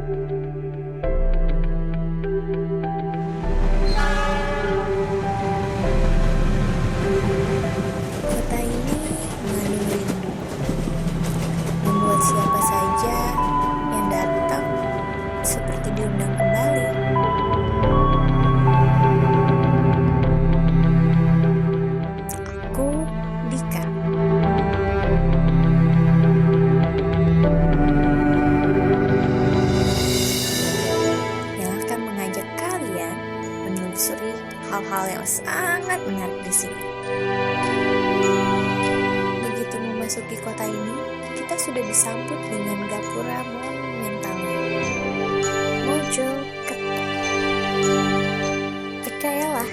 Kota ini mengandung rindu, membuat siapa saja yang datang seperti diundang kembali. Aku, Dika. Yang akan mengajak kalian menelusuri hal-hal yang sangat menarik di sini. Begitu memasuki kota ini, kita sudah disambut dengan gapura monumental Mojokerto. Percayalah,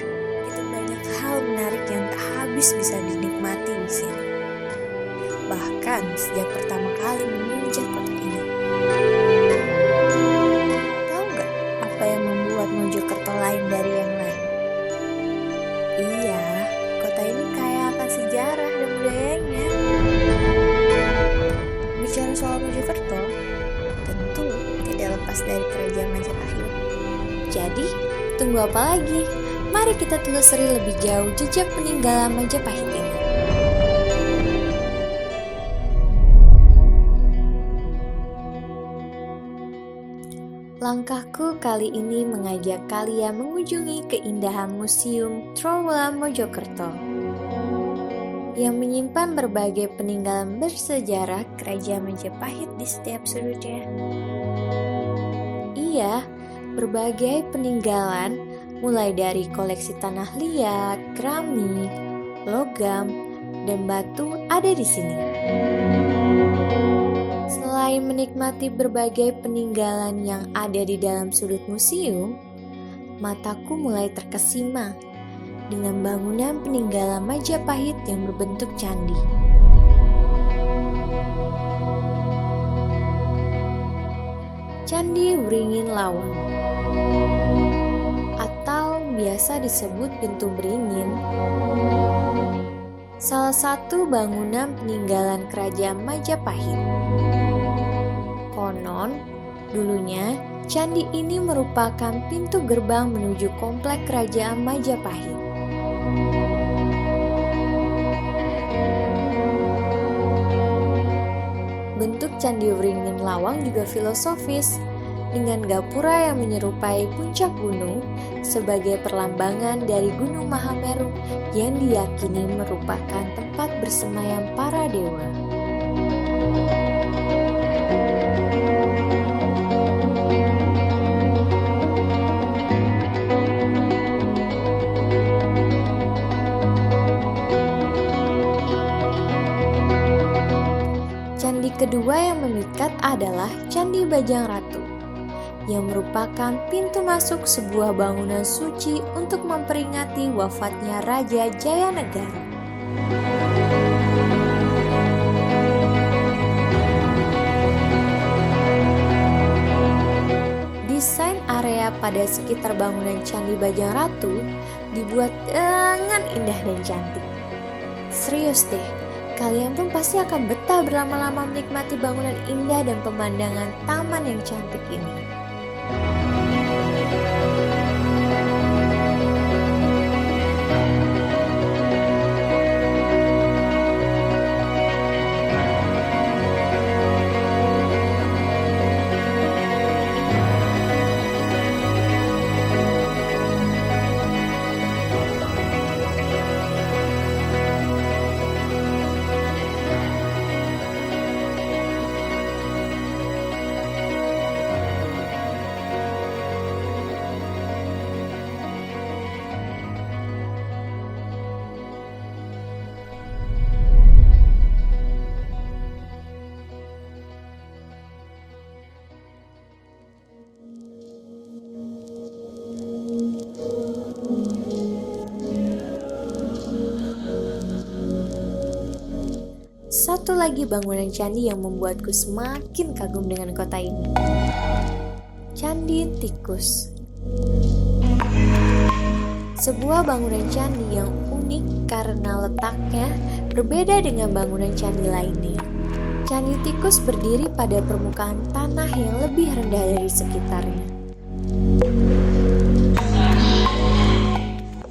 itu banyak hal menarik yang tak habis bisa dinikmati di sini. Bahkan sejak pertama kali menginjak kota ini. Tahu nggak apa yang membuat Mojokerto lain dari yang lain? Iya, kota ini kaya akan sejarah dan budayanya. Bicara soal Mojokerto, tentu tidak lepas dari Kerajaan Majapahit. Jadi, tunggu apa lagi? Mari kita telusuri lebih jauh jejak peninggalan Majapahit ini. Langkahku kali ini mengajak kalian mengunjungi keindahan Museum Trowulan Mojokerto yang menyimpan berbagai peninggalan bersejarah Kerajaan Majapahit di setiap sudutnya. Iya, berbagai peninggalan mulai dari koleksi tanah liat, keramik, logam, dan batu ada di sini. Selain menikmati berbagai peninggalan yang ada di dalam sudut museum, mataku mulai terkesima dengan bangunan peninggalan Majapahit yang berbentuk candi. Candi Wringin Lawang atau biasa disebut Pintu Beringin, salah satu bangunan peninggalan Kerajaan Majapahit. Konon, dulunya candi ini merupakan pintu gerbang menuju komplek Kerajaan Majapahit. Bentuk Candi Wringin Lawang juga filosofis, dengan gapura yang menyerupai puncak gunung sebagai perlambangan dari Gunung Mahameru yang diyakini merupakan tempat bersemayam para dewa. Candi kedua yang memikat adalah Candi Bajang Ratu, yang merupakan pintu masuk sebuah bangunan suci untuk memperingati wafatnya Raja Jayanegara. Desain area pada sekitar bangunan Candi Bajang Ratu dibuat dengan indah dan cantik. Serius deh, kalian pun pasti akan betah berlama-lama menikmati bangunan indah dan pemandangan taman yang cantik ini. Satu lagi bangunan candi yang membuatku semakin kagum dengan kota ini. Candi Tikus. Sebuah bangunan candi yang unik karena letaknya berbeda dengan bangunan candi lainnya. Candi Tikus berdiri pada permukaan tanah yang lebih rendah dari sekitarnya.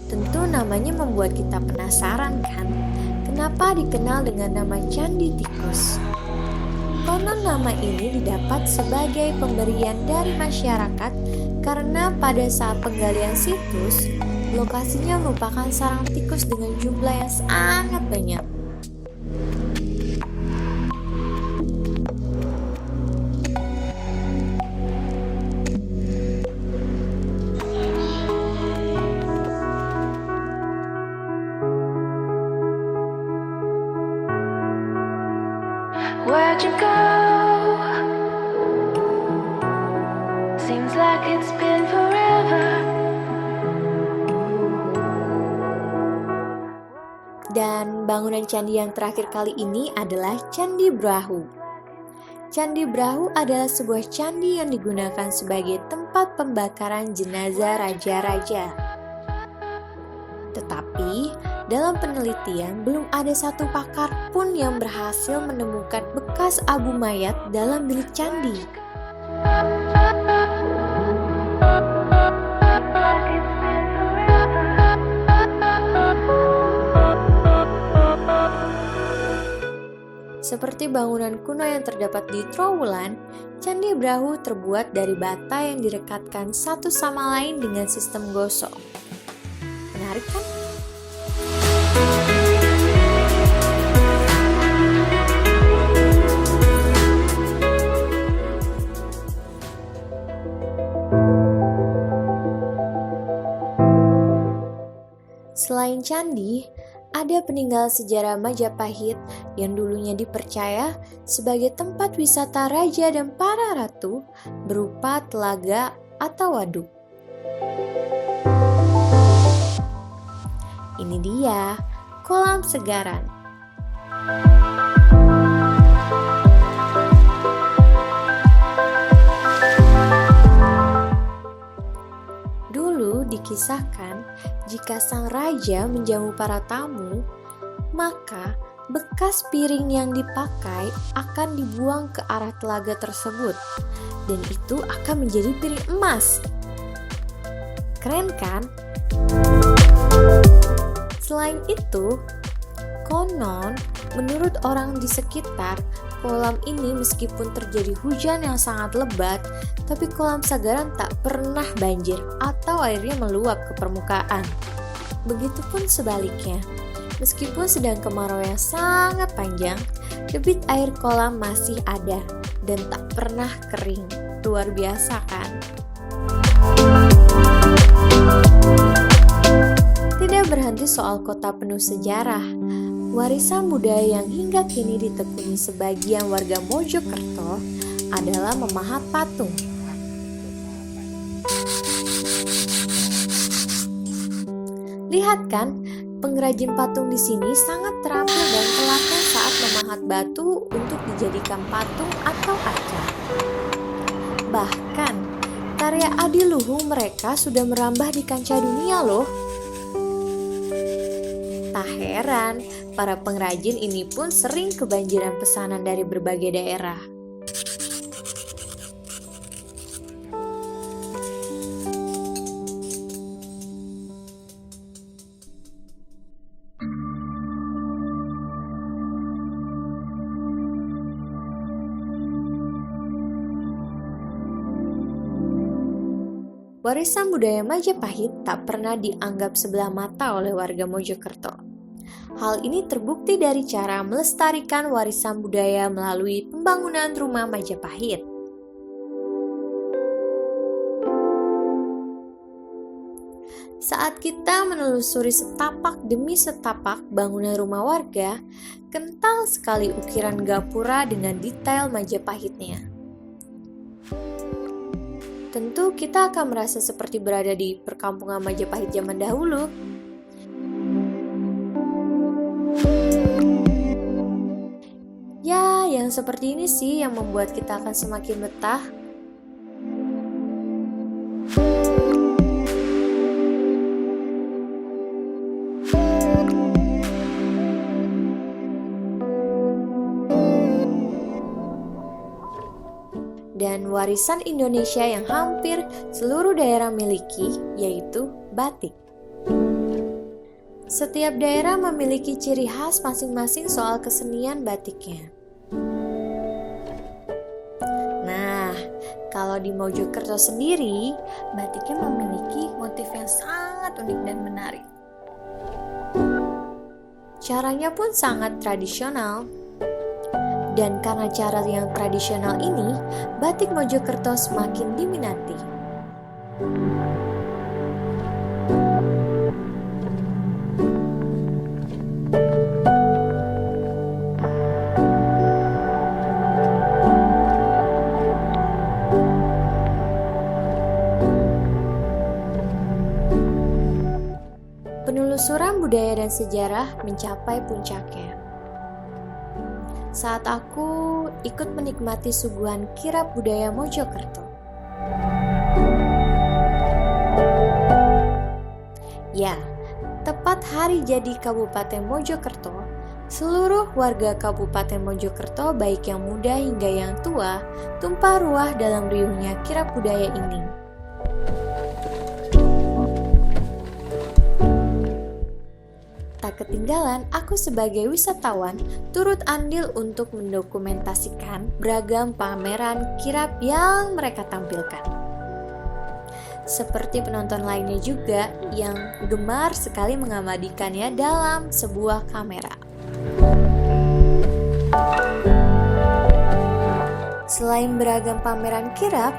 Tentu namanya membuat kita penasaran kan? Kenapa dikenal dengan nama Candi Tikus? Konon nama ini didapat sebagai pemberian dari masyarakat karena pada saat penggalian situs, lokasinya merupakan sarang tikus dengan jumlah yang sangat banyak. Where'd you go? Seems like it's been forever. Dan bangunan candi yang terakhir kali ini adalah Candi Brahu. Candi Brahu adalah sebuah candi yang digunakan sebagai tempat pembakaran jenazah raja-raja. Tetapi, dalam penelitian belum ada satu pakar pun yang berhasil menemukan bekas abu mayat dalam bilik candi. Seperti bangunan kuno yang terdapat di Trowulan, Candi Brahu terbuat dari bata yang direkatkan satu sama lain dengan sistem gosok. Menarik kan? Selain candi, ada peninggalan sejarah Majapahit yang dulunya dipercaya sebagai tempat wisata raja dan para ratu berupa telaga atau waduk. Ini dia, kolam Segaran. Dulu dikisahkan, jika sang raja menjamu para tamu, maka bekas piring yang dipakai akan dibuang ke arah telaga tersebut, dan itu akan menjadi piring emas. Keren kan? Selain itu, konon menurut orang di sekitar, kolam ini meskipun terjadi hujan yang sangat lebat, tapi kolam Segaran tak pernah banjir atau airnya meluap ke permukaan. Begitupun sebaliknya, meskipun sedang kemarau yang sangat panjang, debit air kolam masih ada dan tak pernah kering. Luar biasa kan? Tidak berhenti soal kota penuh sejarah. Warisan budaya yang hingga kini ditekuni sebagian warga Mojokerto adalah memahat patung. Lihat kan, pengrajin patung di sini sangat terampil dan telaten saat memahat batu untuk dijadikan patung atau arca. Bahkan, karya adiluhung mereka sudah merambah di kancah dunia loh. Tak heran, para pengrajin ini pun sering kebanjiran pesanan dari berbagai daerah. Warisan budaya Majapahit tak pernah dianggap sebelah mata oleh warga Mojokerto. Hal ini terbukti dari cara melestarikan warisan budaya melalui pembangunan rumah Majapahit. Saat kita menelusuri setapak demi setapak bangunan rumah warga, kental sekali ukiran gapura dengan detail Majapahitnya. Tentu kita akan merasa seperti berada di perkampungan Majapahit zaman dahulu. Ya, yang seperti ini sih yang membuat kita akan semakin betah. dan warisan Indonesia yang hampir seluruh daerah miliki, yaitu batik. Setiap daerah memiliki ciri khas masing-masing soal kesenian batiknya. Nah, kalau di Mojokerto sendiri, batiknya memiliki motif yang sangat unik dan menarik. Caranya pun sangat tradisional. Dan karena cara yang tradisional ini, batik Mojokerto semakin diminati. Penelusuran budaya dan sejarah mencapai puncaknya saat aku ikut menikmati suguhan kirap budaya Mojokerto. Ya, tepat hari jadi Kabupaten Mojokerto, seluruh warga Kabupaten Mojokerto baik yang muda hingga yang tua tumpah ruah dalam riuhnya kirap budaya ini. Tak ketinggalan, aku sebagai wisatawan turut andil untuk mendokumentasikan beragam pameran kirap yang mereka tampilkan. Seperti penonton lainnya juga yang gemar sekali mengabadikannya dalam sebuah kamera. Selain beragam pameran kirap,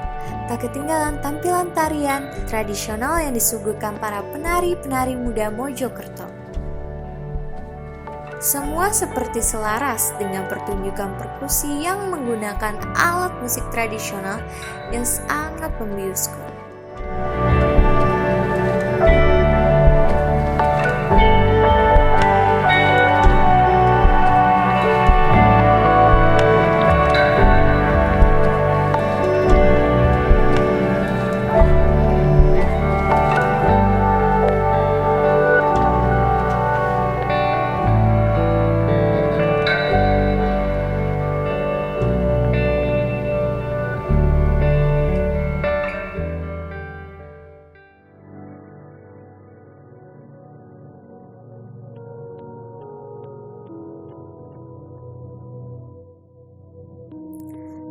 tak ketinggalan tampilan tarian tradisional yang disuguhkan para penari-penari muda Mojokerto. Semua seperti selaras dengan pertunjukan perkusi yang menggunakan alat musik tradisional yang sangat membiuskan.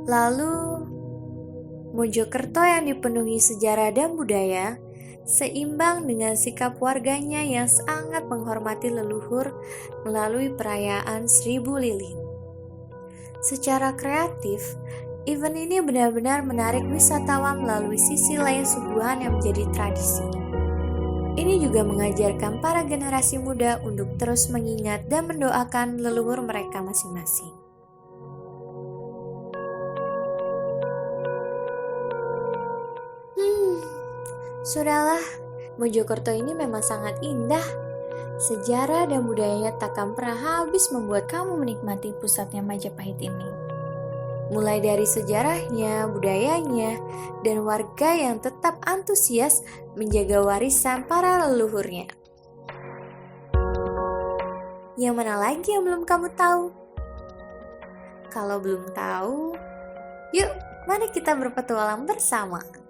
Lalu, Mojokerto yang dipenuhi sejarah dan budaya, seimbang dengan sikap warganya yang sangat menghormati leluhur melalui perayaan 1000 Lilin. Secara kreatif, event ini benar-benar menarik wisatawan melalui sisi lain suguhan yang menjadi tradisi. Ini juga mengajarkan para generasi muda untuk terus mengingat dan mendoakan leluhur mereka masing-masing. Sudahlah, Mojokerto ini memang sangat indah. Sejarah dan budayanya takkan pernah habis membuat kamu menikmati pusatnya Majapahit ini. Mulai dari sejarahnya, budayanya, dan warga yang tetap antusias menjaga warisan para leluhurnya. Yang mana lagi yang belum kamu tahu? Kalau belum tahu, yuk mari kita berpetualang bersama.